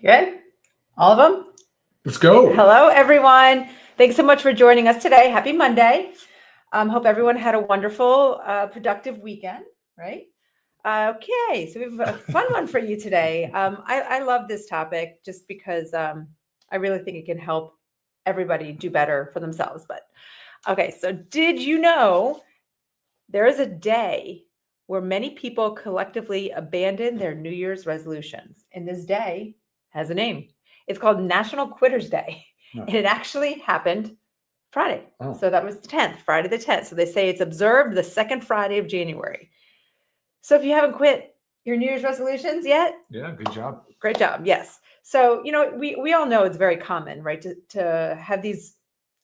Good. All of them? Let's go. Hello, everyone. Thanks so much for joining us today. Happy Monday. Hope everyone had a wonderful, productive weekend, right? Okay, so we have a fun one for you today. I love this topic just because I really think it can help everybody do better for themselves. But okay, so did you know there is a day where many people collectively abandon their New Year's resolutions? And this day has a name. It's called National Quitters Day. No. And it actually happened Friday. Oh. So that was the 10th, Friday the 10th. So they say it's observed the second Friday of January. So if you haven't quit your New Year's resolutions yet, Yeah, good job. great job. Yes. So, we all know it's very common, right, to have these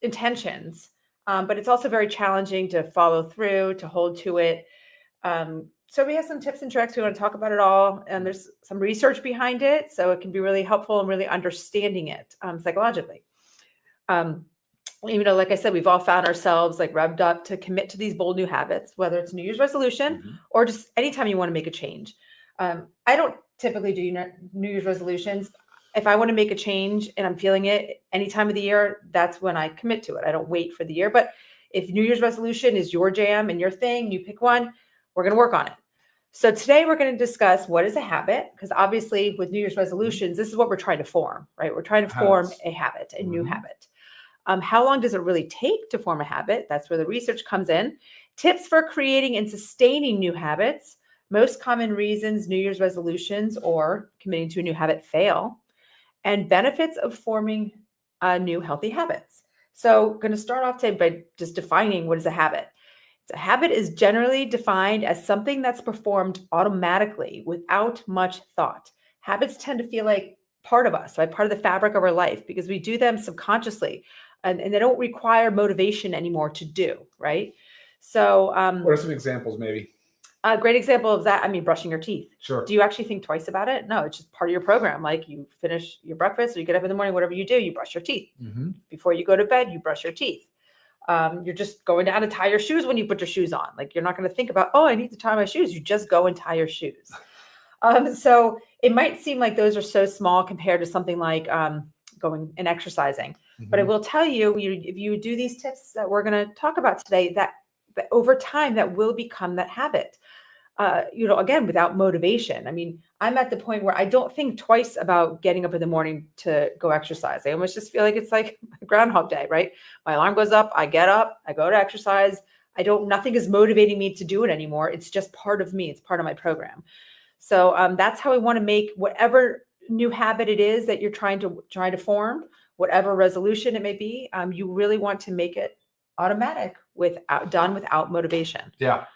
intentions, but it's also very challenging to follow through, to hold to it. So we have some tips and tricks. We want to talk about it all, and there's some research behind it, so it can be really helpful in really understanding it psychologically. Like I said, we've all found ourselves like revved up to commit to these bold new habits, whether it's New Year's resolution or just anytime you want to make a change. I don't typically do New Year's resolutions. If I want to make a change and I'm feeling it any time of the year, that's when I commit to it. I don't wait for the year. But if New Year's resolution is your jam and your thing, you pick one, we're going to work on it. So today we're going to discuss what is a habit, because obviously with New Year's resolutions, this is what we're trying to form, right? We're trying to form a habit, a new habit. How long does it really take to form a habit? That's where the research comes in. Tips for creating and sustaining new habits. Most common reasons New Year's resolutions or committing to a new habit fail. And benefits of forming new healthy habits. So I'm going to start off today by just defining what is a habit. A habit is generally defined as something that's performed automatically without much thought. Habits tend to feel like part of us, right? Part of the fabric of our life, because we do them subconsciously, and they don't require motivation anymore to do, right? So what are some examples, maybe? A great example of that, brushing your teeth. Sure. Do you actually think twice about it? No, it's just part of your program. Like you finish your breakfast or you get up in the morning, whatever you do, you brush your teeth. Before you go to bed, you brush your teeth. You're just going down to tie your shoes when you put your shoes on. Like you're not going to think about, I need to tie my shoes. You just go and tie your shoes. So it might seem like those are so small compared to something like going and exercising. But I will tell you, if you do these tips that we're going to talk about today, that over time, that will become that habit. Again, without motivation. I'm at the point where I don't think twice about getting up in the morning to go exercise. I almost just feel like it's like Groundhog Day, right? My alarm goes up, I get up, I go to exercise. Nothing is motivating me to do it anymore. It's just part of me. It's part of my program. So that's how we want to make whatever new habit it is that you're trying to form, whatever resolution it may be. You really want to make it automatic, done without motivation. Yeah.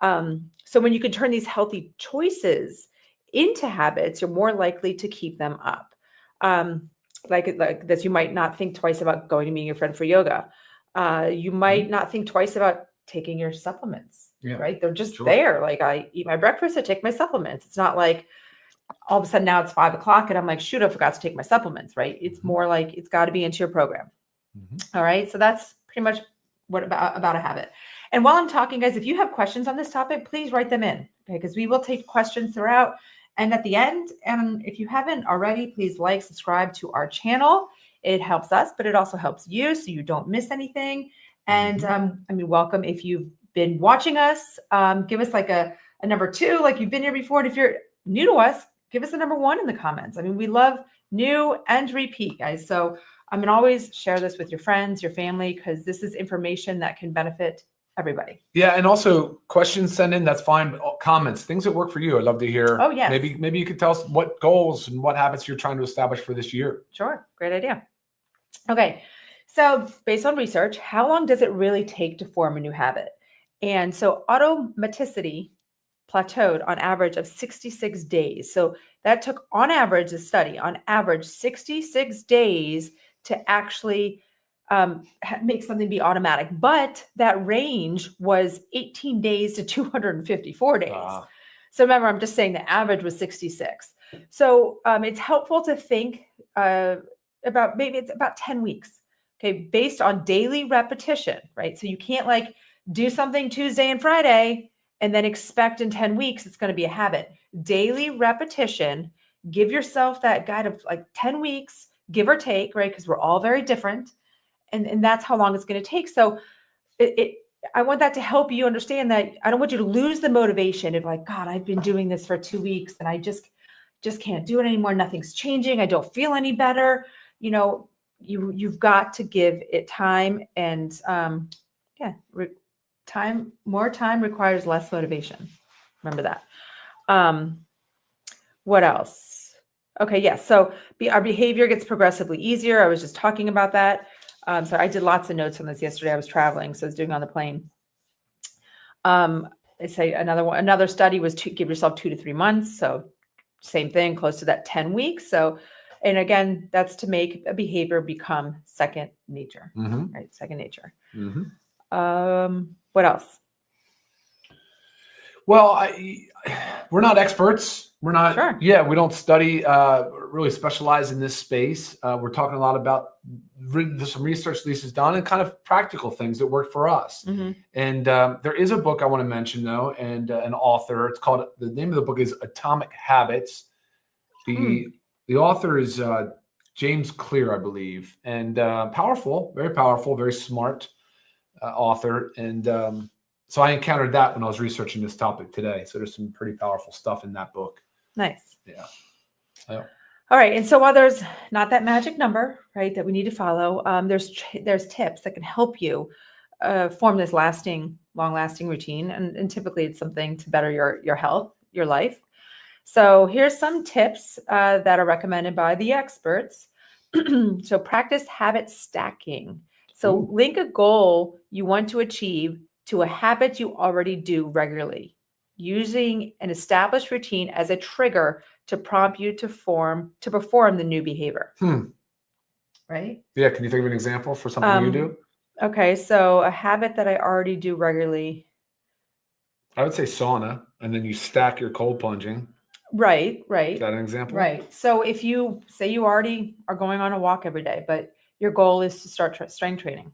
So when you can turn these healthy choices into habits, you're more likely to keep them up. Like this, you might not think twice about going to meet your friend for yoga. You might not think twice about taking your supplements, right? They're just there. Like I eat my breakfast, I take my supplements. It's not like all of a sudden now it's 5 o'clock and I'm like, shoot, I forgot to take my supplements, right? It's more like it's got to be into your program. All right. So that's pretty much what about a habit. And while I'm talking, guys, if you have questions on this topic, please write them in, okay? Because we will take questions throughout. And at the end, and if you haven't already, please subscribe to our channel. It helps us, but it also helps you so you don't miss anything. And welcome if you've been watching us. Give us like a number 2, like you've been here before. And if you're new to us, give us a number 1 in the comments. We love new and repeat, guys. So always share this with your friends, your family, because this is information that can benefit everybody. Yeah, and also questions send in, that's fine, but comments, things that work for you. I'd love to hear. Oh, yes. Maybe you could tell us what goals and what habits you're trying to establish for this year. Sure. Great idea. Okay. So based on research, how long does it really take to form a new habit? And so automaticity plateaued on average of 66 days. So that took on average 66 days to actually make something be automatic. But that range was 18 days to 254 days. So remember, I'm just saying the average was 66. So it's helpful to think about maybe it's about 10 weeks, okay, based on daily repetition, right? So you can't like do something Tuesday and Friday and then expect in 10 weeks it's going to be a habit. Daily repetition give yourself that guide of like 10 weeks, give or take, right? Because we're all very different. And that's how long it's going to take. So I want that to help you understand that I don't want you to lose the motivation of like, God, I've been doing this for 2 weeks and I just can't do it anymore. Nothing's changing. I don't feel any better. You know, you've got to give it time, and more time requires less motivation. Remember that. What else? Okay. Yes. So our behavior gets progressively easier. I was just talking about that. So I did lots of notes on this yesterday. I was traveling, so I was doing it on the plane. They say another study was to give yourself 2 to 3 months. So same thing, close to that 10 weeks. So, and again, that's to make a behavior become second nature, right? Second nature. What else? Well, we're not experts. We're not, Sure. We don't study, really specialize in this space. We're talking a lot about some research Lisa's done and kind of practical things that work for us. And there is a book I want to mention though, and an author. The name of the book is Atomic Habits. The author is James Clear, I believe, and powerful, very smart author. And so I encountered that when I was researching this topic today. So there's some pretty powerful stuff in that book. Nice. Yeah. All right. And so while there's not that magic number, right, that we need to follow, there's tips that can help you form this long-lasting routine. And typically it's something to better your health, your life. So here's some tips that are recommended by the experts. So practice habit stacking. So link a goal you want to achieve to a habit you already do regularly, using an established routine as a trigger to prompt you to perform the new behavior. Right? Yeah. Can you think of an example for something you do? Okay. So a habit that I already do regularly. I would say sauna, and then you stack your cold plunging. Right. Is that an example? Right. So if you say you already are going on a walk every day, but your goal is to start strength training,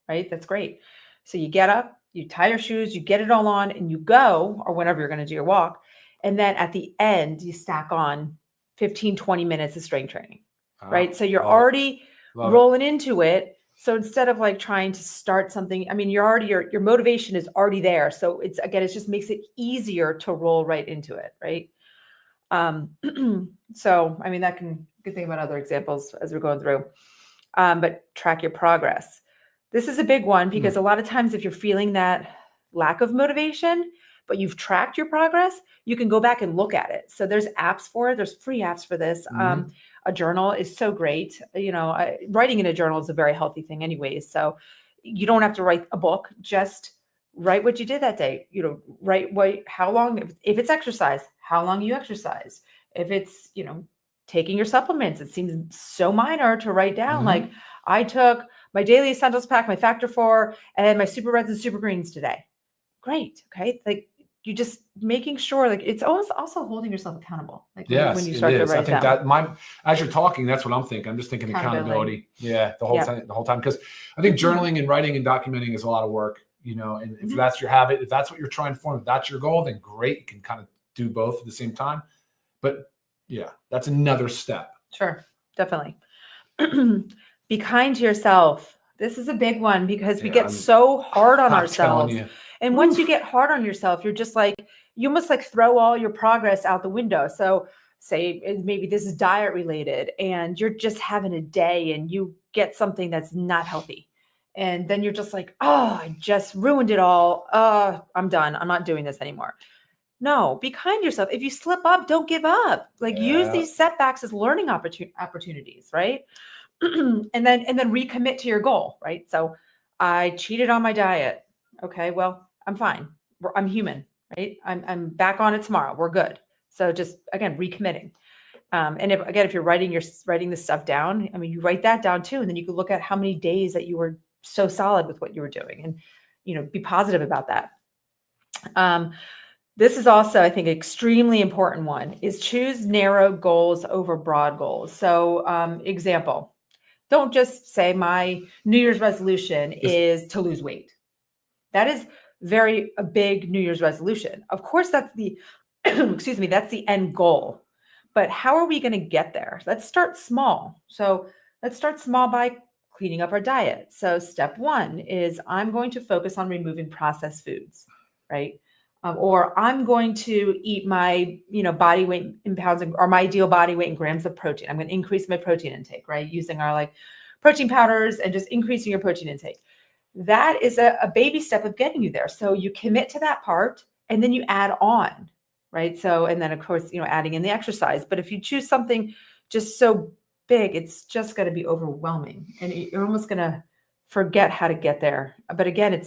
right? That's great. So you get up, you tie your shoes, you get it all on, and you go, or whenever you're going to do your walk. And then at the end, you stack on 15, 20 minutes of strength training, right? So you're already rolling into it. So instead of like trying to start something, I mean, your motivation is already there. So it just makes it easier to roll right into it, right? So, I mean, that can think about other examples as we're going through, but track your progress. This is a big one because a lot of times if you're feeling that lack of motivation, but you've tracked your progress, you can go back and look at it. So there's apps for it. There's free apps for this. A journal is so great. You know, writing in a journal is a very healthy thing anyways. So you don't have to write a book, just write what you did that day. You know, write how long, if it's exercise, how long you exercise. If it's, you know, taking your supplements, it seems so minor to write down. Like I took my daily essentials pack, my factor 4, and my super reds and super greens today. Great. Okay. Like you just making sure, like it's almost also holding yourself accountable. Like when you start to write I think down. As you're talking, that's what I'm thinking. I'm just thinking accountability. Yeah. The whole time. Because I think journaling and writing and documenting is a lot of work, you know, and if that's your habit, if that's what you're trying to form, if that's your goal, then great. You can kind of do both at the same time. But yeah, that's another step. Sure. Definitely. Be kind to yourself. This is a big one because we get so hard on ourselves. And once you get hard on yourself, you're just like, you almost like throw all your progress out the window. So say maybe this is diet related and you're just having a day and you get something that's not healthy. And then you're just like, oh, I just ruined it all. I'm done. I'm not doing this anymore. No, be kind to yourself. If you slip up, don't give up. Like use these setbacks as learning opportunities, right? and then recommit to your goal, right? So I cheated on my diet. Okay, well, I'm fine. I'm human, right? I'm back on it tomorrow. We're good. So just again, recommitting. And if you're writing this stuff down, I mean, you write that down too, and then you can look at how many days that you were so solid with what you were doing, and you know, be positive about that. This is also, I think, extremely important one is choose narrow goals over broad goals. So example, don't just say my New Year's resolution is to lose weight. That is a big New Year's resolution. Of course, that's the, that's the end goal. But how are we going to get there? Let's start small. So let's start small by cleaning up our diet. So step one is I'm going to focus on removing processed foods, right? Or I'm going to eat my, body weight in pounds or my ideal body weight in grams of protein. I'm going to increase my protein intake, right? Using our like protein powders and just increasing your protein intake. That is a baby step of getting you there. So you commit to that part and then you add on, right? So, and then of course, adding in the exercise. But if you choose something just so big, it's just going to be overwhelming and you're almost going to forget how to get there. But again,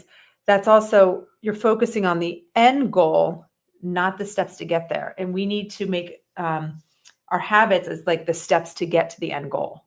that's also, you're focusing on the end goal, not the steps to get there. And we need to make our habits as like the steps to get to the end goal.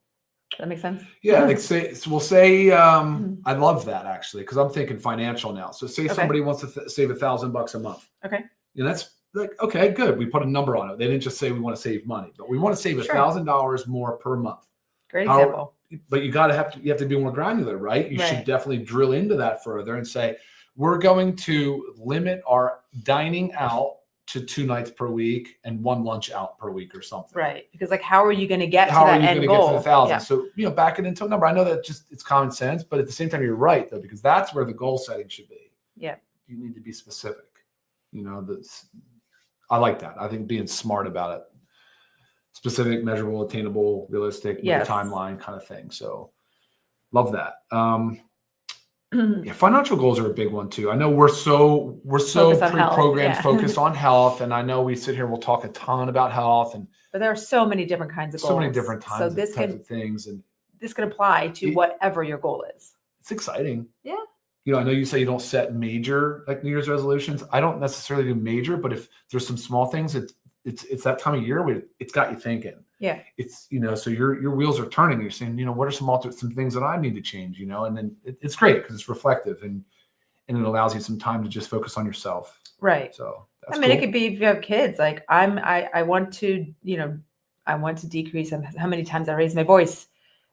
Does that make sense? Yeah, like I love that actually, because I'm thinking financial now. So say somebody wants to save $1,000 a month. Okay. And that's like, okay, good. We put a number on it. They didn't just say we want to save money, but we want to save $1,000 more per month. Great example. But you have to be more granular, right? You should definitely drill into that further and say, we're going to limit our dining out to 2 nights per week and 1 lunch out per week or something. Right. Because like, how are you going to get to that end goal? How are you going to get to the 1,000? Yeah. So, back it into a number. I know that it's common sense, but at the same time, you're right though, because that's where the goal setting should be. Yeah. You need to be specific. I like that. I think being smart about it, specific, measurable, attainable, realistic, with a timeline kind of thing. So love that. Financial goals are a big one too. I know we're so pre-programmed, focused on health. And I know we sit here, we'll talk a ton about health, but there are so many different kinds of goals. So many different types of things. And this can apply to whatever your goal is. It's exciting. Yeah. I know you say you don't set major like New Year's resolutions. I don't necessarily do major, but if there's some small things, it's that time of year where it's got you thinking. Yeah. It's, so your wheels are turning. You're saying, what are some things that I need to change, and then it's great because it's reflective and it allows you some time to just focus on yourself. Right. So that's cool. It could be if you have kids, like I want to decrease how many times I raise my voice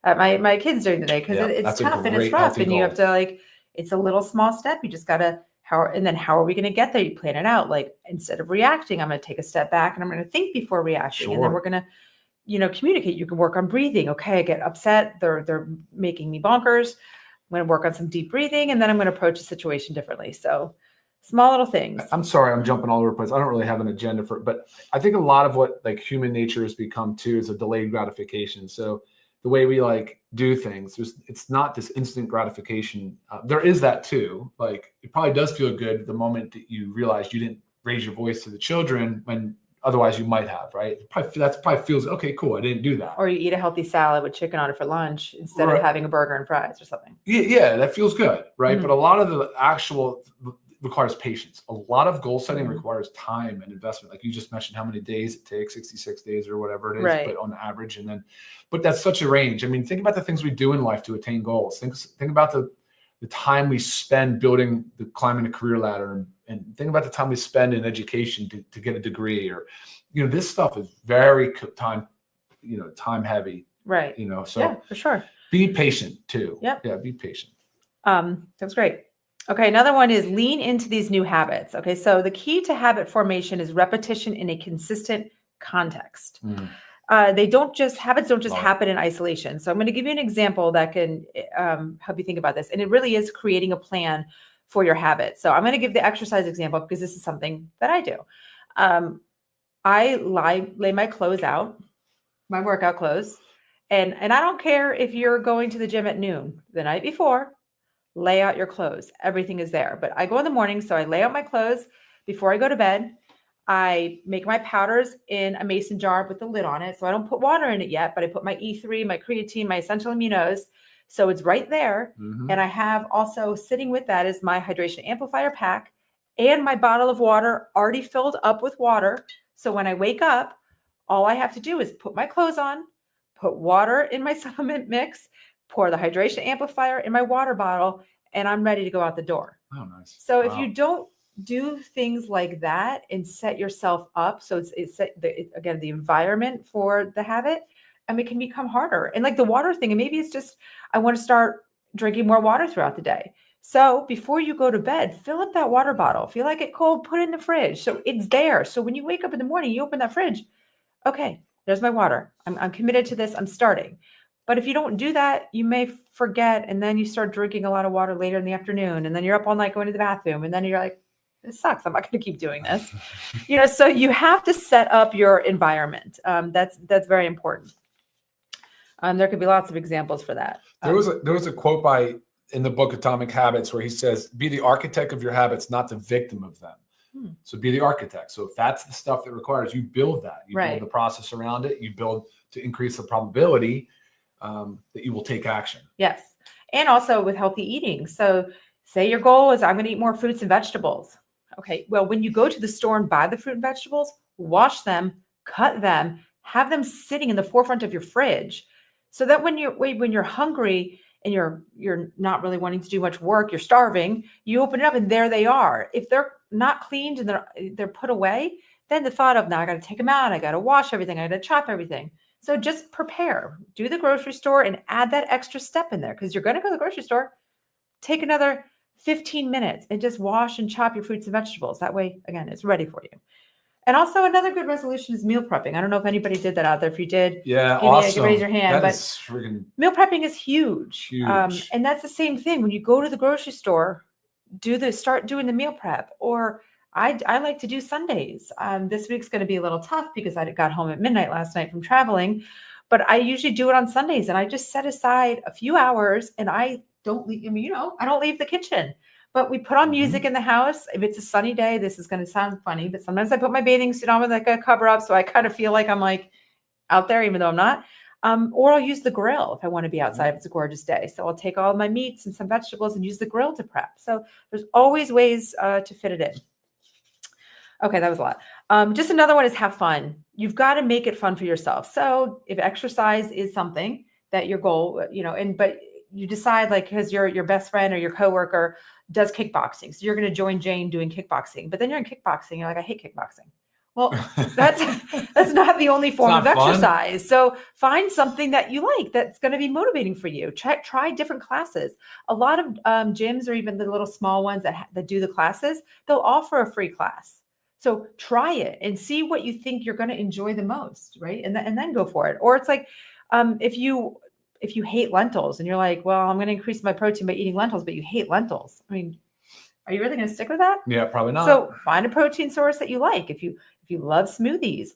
at my kids during the day. Cause it's tough and it's rough and you have to it's a little small step. You just gotta, how are we going to get there? You plan it out. Like, instead of reacting, I'm going to take a step back and I'm going to think before reacting. And then we're going to, communicate. You can work on breathing. Okay. I get upset. They're making me bonkers. I'm going to work on some deep breathing and then I'm going to approach a situation differently. So small little things. I'm sorry, I'm jumping all over the place. I don't really have an agenda but I think a lot of what like human nature has become too is a delayed gratification. So the way we do things, it's not this instant gratification. There is that too. Like, it probably does feel good the moment that you realize you didn't raise your voice to the children when otherwise you might have, right? That probably feels, okay, cool, I didn't do that. Or you eat a healthy salad with chicken on it for lunch instead of having a burger and fries or something. Yeah, that feels good, right? Mm-hmm. But a lot of the actual requires patience. A lot of goal setting requires time and investment. Like you just mentioned how many days it takes, 66 days or whatever it is, but on average. But that's such a range. I mean, think about the things we do in life to attain goals. Think about the time we spend climbing a career ladder and think about the time we spend in education to get a degree or, this stuff is very time heavy. Right. So yeah, for sure. Be patient too. Yep. Yeah. Be patient. That's great. Okay, another one is lean into these new habits. Okay, so the key to habit formation is repetition in a consistent context. Habits don't just happen in isolation. So I'm going to give you an example that can help you think about this. And it really is creating a plan for your habits. So I'm going to give the exercise example because this is something that I do. I lay my clothes out, my workout clothes, and I don't care if you're going to the gym at noon the night before. Lay out your clothes. Everything is there. But I go in the morning, so I lay out my clothes before I go to bed. I make my powders in a mason jar with the lid on it. So I don't put water in it yet, but I put my E3, my creatine, my essential aminos. So it's right there. Mm-hmm. And I have also sitting with that is my hydration amplifier pack and my bottle of water already filled up with water. So when I wake up, all I have to do is put my clothes on, put water in my supplement mix, pour the hydration amplifier in my water bottle, and I'm ready to go out the door. Oh, nice. So if you don't do things like that and set yourself up, so again, the environment for the habit, it can become harder. And like the water thing, and maybe it's just, I want to start drinking more water throughout the day. So before you go to bed, fill up that water bottle. If you like it cold, put it in the fridge. So it's there. So when you wake up in the morning, you open that fridge. Okay, There's my water. I'm committed to this. I'm starting. But if you don't do that, you may forget, and then you start drinking a lot of water later in the afternoon, and then you're up all night going to the bathroom, and then you're like, this sucks. I'm not going to keep doing this. So you have to set up your environment. That's very important. There could be lots of examples for that. There was a quote in the book Atomic Habits where he says, "Be the architect of your habits, not the victim of them." So be the architect. So if that's the stuff that requires, you build that. You build the process around it. You build to increase the probability that you will take action. Yes. And also with healthy eating. So say your goal is I'm going to eat more fruits and vegetables. Okay. Well, when you go to the store and buy the fruit and vegetables, wash them, cut them, have them sitting in the forefront of your fridge so that when you're hungry and you're not really wanting to do much work, you're starving, you open it up and there they are. If they're not cleaned and they're put away, then the thought of now I got to take them out, I got to wash everything, I got to chop everything. So just prepare, do the grocery store and add that extra step in there because you're going to go to the grocery store, take another 15 minutes and just wash and chop your fruits and vegetables. That way, again, it's ready for you. And also another good resolution is meal prepping. I don't know if anybody did that out there. If you did, awesome. Raise your hand. That is freaking meal prepping is huge. And that's the same thing. When you go to the grocery store, start doing the meal prep. Or I like to do Sundays. This week's going to be a little tough because I got home at midnight last night from traveling, but I usually do it on Sundays and I just set aside a few hours and I don't leave, I don't leave the kitchen, but we put on music in the house. If it's a sunny day, this is going to sound funny, but sometimes I put my bathing suit on with like a cover up. So I kind of feel like I'm like out there, even though I'm not. Or I'll use the grill if I want to be outside if it's a gorgeous day. So I'll take all of my meats and some vegetables and use the grill to prep. So there's always ways to fit it in. Okay, that was a lot. Just another one is have fun. You've got to make it fun for yourself. So if exercise is something that your goal, but you decide like because your best friend or your coworker does kickboxing, so you're going to join Jane doing kickboxing. But then you're in kickboxing, you're like, I hate kickboxing. Well, that's not the only form of exercise. So find something that you like that's going to be motivating for you. Try different classes. A lot of gyms or even the little small ones that do the classes, they'll offer a free class. So try it and see what you think you're going to enjoy the most, right? And then go for it. Or it's like if you hate lentils and you're like, well, I'm going to increase my protein by eating lentils, but you hate lentils. I mean, are you really going to stick with that? Yeah, probably not. So find a protein source that you like. If you love smoothies,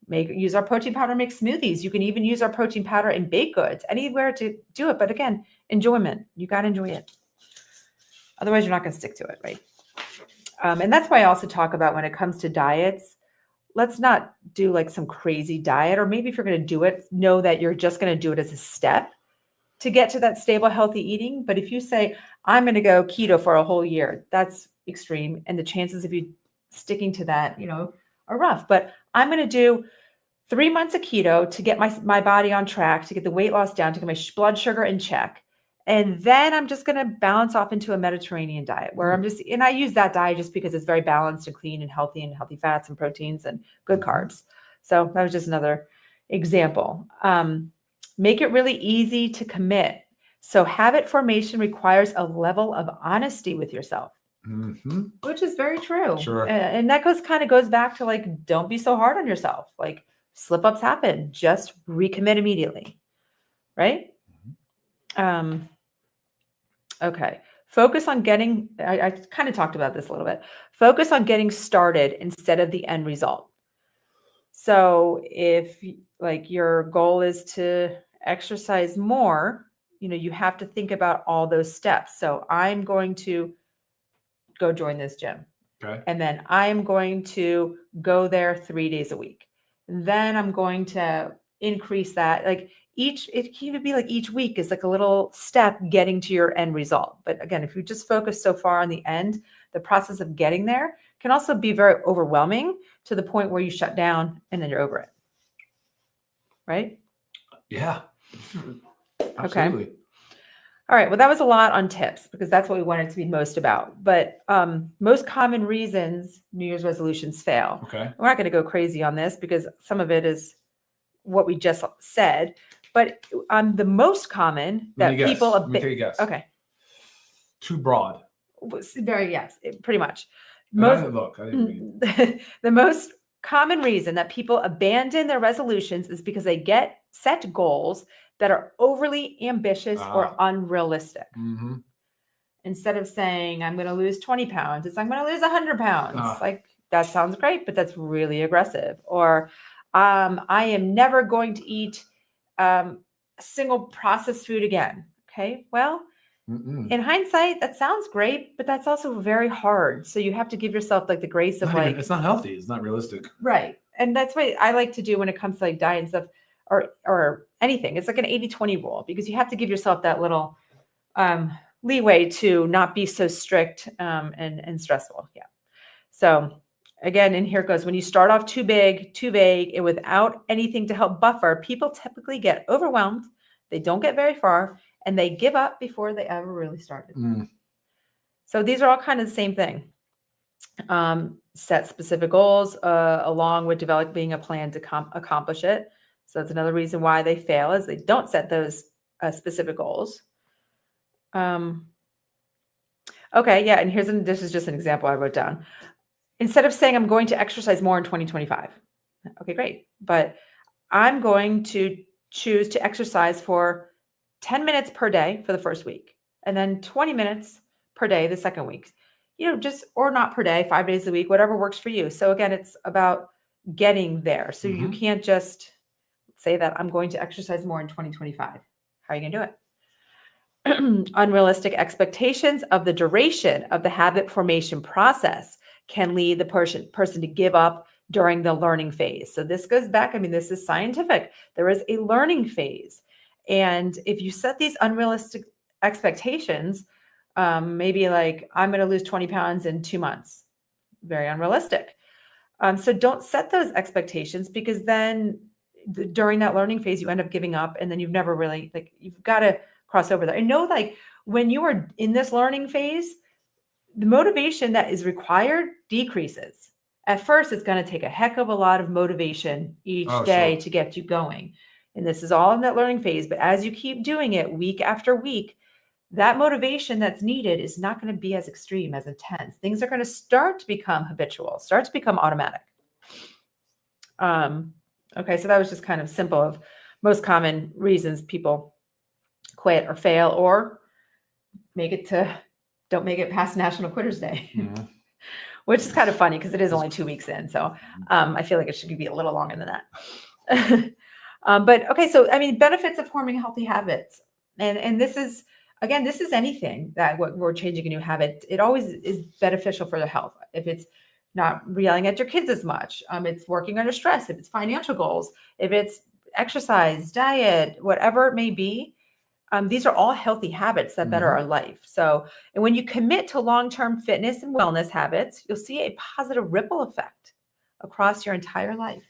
use our protein powder, make smoothies. You can even use our protein powder in baked goods, anywhere to do it. But again, enjoyment. You got to enjoy it. Otherwise, you're not going to stick to it, right? And that's why I also talk about when it comes to diets, let's not do like some crazy diet, or maybe if you're going to do it, know that you're just going to do it as a step to get to that stable, healthy eating. But if you say, I'm going to go keto for a whole year, that's extreme. And the chances of you sticking to that, are rough. But I'm going to do 3 months of keto to get my body on track, to get the weight loss down, to get my blood sugar in check. And then I'm just going to balance off into a Mediterranean diet where and I use that diet just because it's very balanced and clean and healthy fats and proteins and good carbs. So that was just another example. Make it really easy to commit. So habit formation requires a level of honesty with yourself, which is very true. Sure. And that kind of goes back to like, don't be so hard on yourself. Like slip-ups happen, just recommit immediately. Right? Okay. Focus on getting, I kind of talked about this a little bit. Focus on getting started instead of the end result. So if like your goal is to exercise more, you have to think about all those steps. So I'm going to go join this gym. Okay. And then I'm going to go there 3 days a week. And then I'm going to increase that. Like it can even be like each week is like a little step getting to your end result. But again, if you just focus so far on the end, the process of getting there can also be very overwhelming to the point where you shut down and then you're over it. Right? Yeah. Okay. Absolutely. All right. Well, that was a lot on tips because that's what we wanted to be most about. But most common reasons New Year's resolutions fail. Okay. We're not going to go crazy on this because some of it is what we just said. But the most common that people... Let me take a guess. Okay. Too broad. Pretty much. I didn't read. The most common reason that people abandon their resolutions is because they set goals that are overly ambitious or unrealistic. Mm-hmm. Instead of saying, I'm going to lose 20 pounds, it's I'm going to lose 100 pounds. Like, that sounds great, but that's really aggressive. Or I am never going to eat a single processed food again. Okay, well, in hindsight, that sounds great, but that's also very hard. So you have to give yourself like the grace of like, it's not healthy. It's not realistic. Right. And that's what I like to do when it comes to like diet and stuff or anything. It's like an 80-20 rule, because you have to give yourself that little leeway to not be so strict and stressful. Yeah. So again, and here it goes. When you start off too big, too vague, and without anything to help buffer, people typically get overwhelmed. They don't get very far, and they give up before they ever really started. So these are all kind of the same thing. Set specific goals along with developing a plan to accomplish it. So that's another reason why they fail, is they don't set those specific goals. Okay, yeah, and this is just an example I wrote down. Instead of saying I'm going to exercise more in 2025. Okay, great. But I'm going to choose to exercise for 10 minutes per day for the first week, and then 20 minutes per day the second week. Just, or not per day, 5 days a week, whatever works for you. So again, it's about getting there. So you can't just say that I'm going to exercise more in 2025. How are you going to do it? Unrealistic expectations of the duration of the habit formation process can lead the person to give up during the learning phase. So this goes back, this is scientific. There is a learning phase. And if you set these unrealistic expectations, maybe like, I'm going to lose 20 pounds in 2 months, very unrealistic. So don't set those expectations, because then during that learning phase, you end up giving up, and then you've never really, you've got to cross over there. And know, when you are in this learning phase, the motivation that is required decreases. At first, it's going to take a heck of a lot of motivation each day to get you going. And this is all in that learning phase. But as you keep doing it week after week, that motivation that's needed is not going to be as extreme, as intense. Things are going to start to become habitual, start to become automatic. Okay, so that was just kind of simple of most common reasons people quit or fail, or don't make it past National Quitters Day, which is kind of funny because it is only 2 weeks in. So I feel like it should be a little longer than that. But okay, so benefits of forming healthy habits. And this is, again, this is anything that we're changing a new habit. It always is beneficial for the health. If it's not yelling at your kids as much, it's working under stress, if it's financial goals, if it's exercise, diet, whatever it may be, these are all healthy habits that better our life. So, and when you commit to long-term fitness and wellness habits, you'll see a positive ripple effect across your entire life.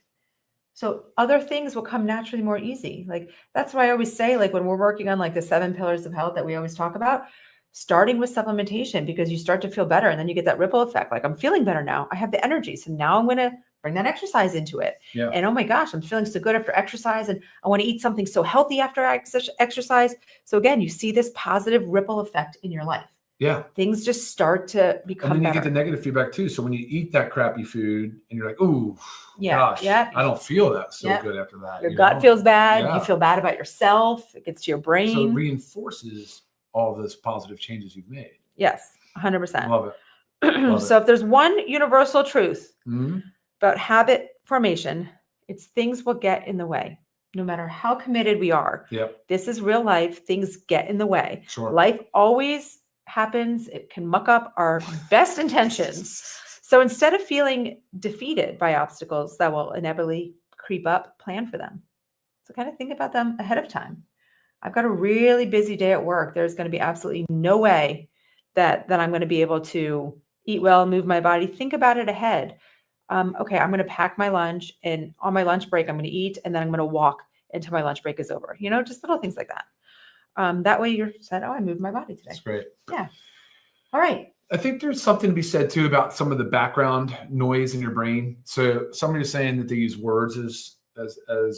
So other things will come naturally more easy. That's why I always say, when we're working on the 7 pillars of health that we always talk about, starting with supplementation, because you start to feel better, and then you get that ripple effect. I'm feeling better now. I have the energy. So now I'm going to bring that exercise into it. Yeah. And oh my gosh, I'm feeling so good after exercise, and I want to eat something so healthy after exercise. So again, you see this positive ripple effect in your life. Yeah. Things just start to become better. And then you better. get the negative feedback too. So when you eat that crappy food and you're like, ooh, gosh, I don't feel that so good after that. Your gut feels bad. Yeah. You feel bad about yourself. It gets to your brain. So it reinforces all of those positive changes you've made. Yes, 100%. Love it. So if there's one universal truth about habit formation, it's things will get in the way. No matter how committed we are. Yep. This is real life. Things get in the way. Sure. Life always happens. It can muck up our best intentions. So instead of feeling defeated by obstacles that will inevitably creep up, plan for them. So kind of think about them ahead of time. I've got a really busy day at work. There's going to be absolutely no way that I'm going to be able to eat well, move my body. Think about it ahead. Okay, I'm going to pack my lunch, and on my lunch break, I'm going to eat, and then I'm going to walk until my lunch break is over. Just little things like that. That way you're said, I moved my body today. That's great. Yeah. All right. I think there's something to be said too about some of the background noise in your brain. So somebody was saying that they use words as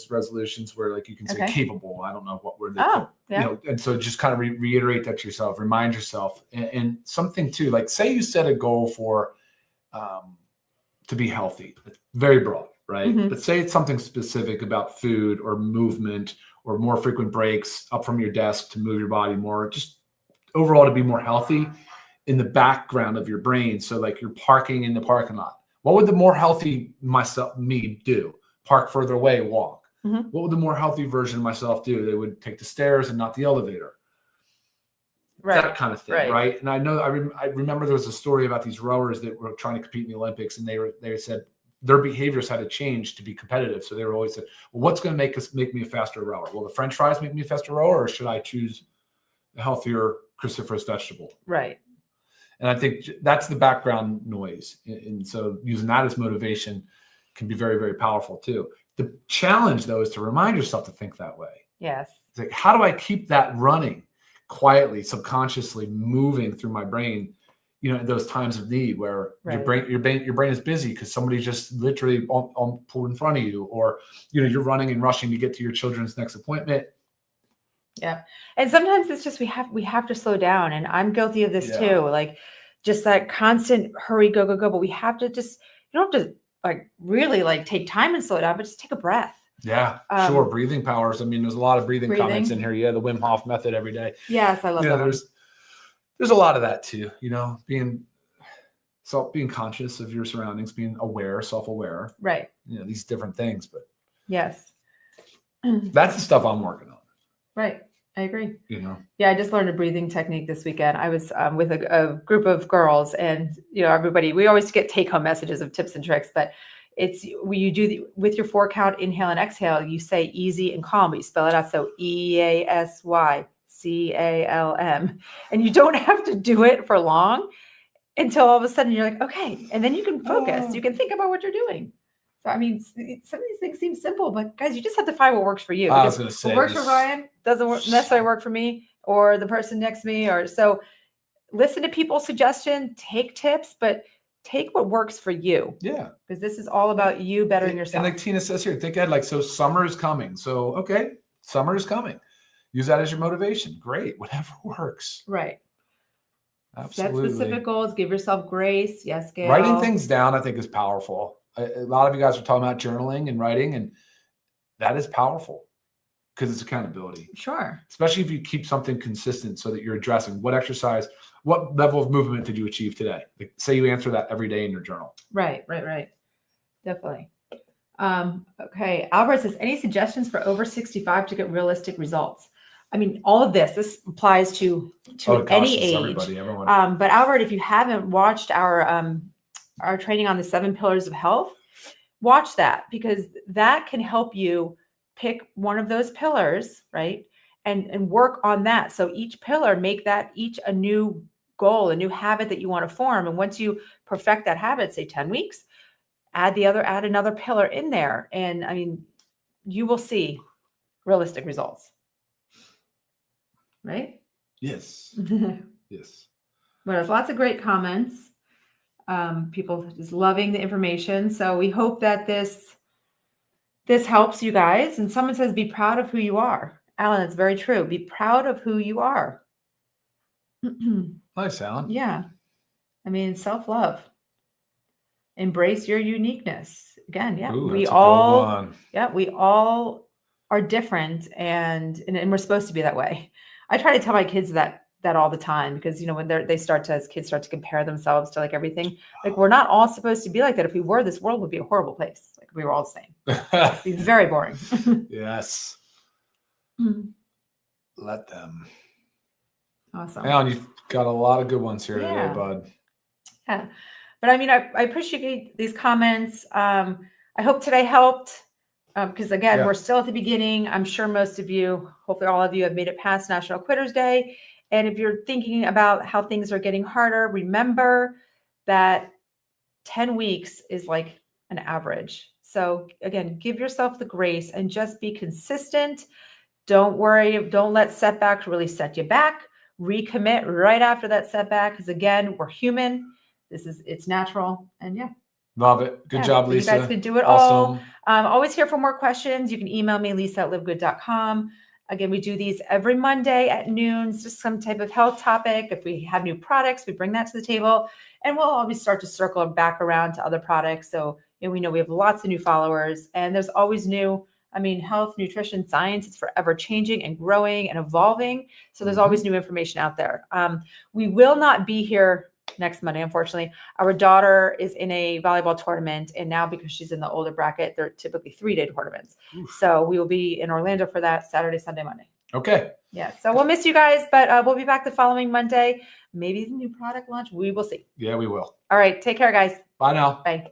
resolutions, where you can say capable. I don't know what word they put, and so just kind of reiterate that to yourself, remind yourself, and something too, say you set a goal for to be healthy, very broad. right? Mhm. But say it's something specific about food or movement or more frequent breaks up from your desk to move your body more, just overall to be more healthy in the background of your brain. So like you're parking in the parking lot. What would the more healthy me do? Park further away, walk. Mhm. What would the more healthy version of myself do? They would take the stairs and not the elevator. Right. That kind of thing, right? And I know I remember there was a story about these rowers that were trying to compete in the Olympics, and they said their behaviors had to change to be competitive. So they were always said, well, what's going to make me a faster rower? Will the French fries make me a faster rower, or should I choose a healthier cruciferous vegetable? Right. And I think that's the background noise. And so using that as motivation can be very, very powerful too. The challenge though is to remind yourself to think that way. Yes. It's like, how do I keep that running quietly, subconsciously moving through my brain, in those times of need where your brain is busy because somebody just literally pulled in front of you, or, you're running and rushing to get to your children's next appointment. Yeah. And sometimes it's just, we have to slow down. And I'm guilty of this too. Like just that constant hurry, go, go, go. But we have to just, you don't have to like really like take time and slow down, but just take a breath. Yeah, sure. Breathing powers. I mean, there's a lot of breathing comments in here. Yeah. The Wim Hof method every day. Yes. I love that. There's a lot of that too, being conscious of your surroundings, being aware, self-aware, right. These different things, but yes, that's the stuff I'm working on. Right. I agree. Yeah, I just learned a breathing technique this weekend. I was with a group of girls, and everybody, we always get take-home messages of tips and tricks, but it's when you do with your 4-count inhale and exhale, you say easy and calm, but you spell it out. So EASY CALM, and you don't have to do it for long until all of a sudden you're like, okay. And then you can focus, you can think about what you're doing. So, I mean, some of these things seem simple, but guys, you just have to find what works for you. I was going to say, what works for Ryan doesn't necessarily work for me or the person next to me. Or so listen to people's suggestion, take tips, but take what works for you. Yeah. Because this is all about you bettering yourself. And like Tina says here, think ahead, so summer is coming. So, okay, summer is coming. Use that as your motivation. Great. Whatever works. Right. Absolutely. Set specific goals. Give yourself grace. Yes, Gail. Writing things down, I think, is powerful. A lot of you guys are talking about journaling and writing, and that is powerful because it's accountability. Sure. Especially if you keep something consistent so that you're addressing what exercise, what level of movement did you achieve today? Like, say you answer that every day in your journal. Right. Definitely. Okay. Albert says, any suggestions for over 65 to get realistic results? I mean, all of this applies to any age. Everyone. But Albert, if you haven't watched our training on the 7 pillars of health, watch that, because that can help you pick one of those pillars, right? And work on that. So each pillar, make that each a new goal, a new habit that you want to form. And once you perfect that habit, say 10 weeks, add another pillar in there. And I mean, you will see realistic results. Right? Yes. Yes. But there's lots of great comments. People just loving the information. So we hope that this helps you guys. And someone says, be proud of who you are. Alan, it's very true. Be proud of who you are. Nice, Alan. Yeah. I mean, self-love. Embrace your uniqueness. Again, yeah. Ooh, we all are different, and we're supposed to be that way. I try to tell my kids that all the time, because when as kids start to compare themselves to like everything, like we're not all supposed to be like that. If we were, this world would be a horrible place. Like we were all the same. It'd be very boring. Yes. Let them. Awesome. Alan, you've got a lot of good ones here today, bud. Yeah. But I mean, I appreciate these comments. I hope today helped. Because again, we're still at the beginning. I'm sure most of you, hopefully all of you, have made it past National Quitters Day. And if you're thinking about how things are getting harder, remember that 10 weeks is like an average. So again, give yourself the grace and just be consistent. Don't worry. Don't let setbacks really set you back. Recommit right after that setback. Because again, we're human. It's natural. And love it. Good job, Lisa. You guys can do it all. Always here for more questions. You can email me, lisa@livegood.com. Again, we do these every Monday at noon. It's just some type of health topic. If we have new products, we bring that to the table. And we'll always start to circle back around to other products. So And we know we have lots of new followers, and there's always new. I mean, health, nutrition, science, it's forever changing and growing and evolving. So there's always new information out there. We will not be here next Monday, unfortunately. Our daughter is in a volleyball tournament, and now because she's in the older bracket, they're typically 3-day tournaments. Oof. So we will be in Orlando for that Saturday, Sunday, Monday. Okay. Yeah. So we'll miss you guys, but we'll be back the following Monday. Maybe the new product launch. We will see. Yeah, we will. All right. Take care, guys. Bye now. Bye.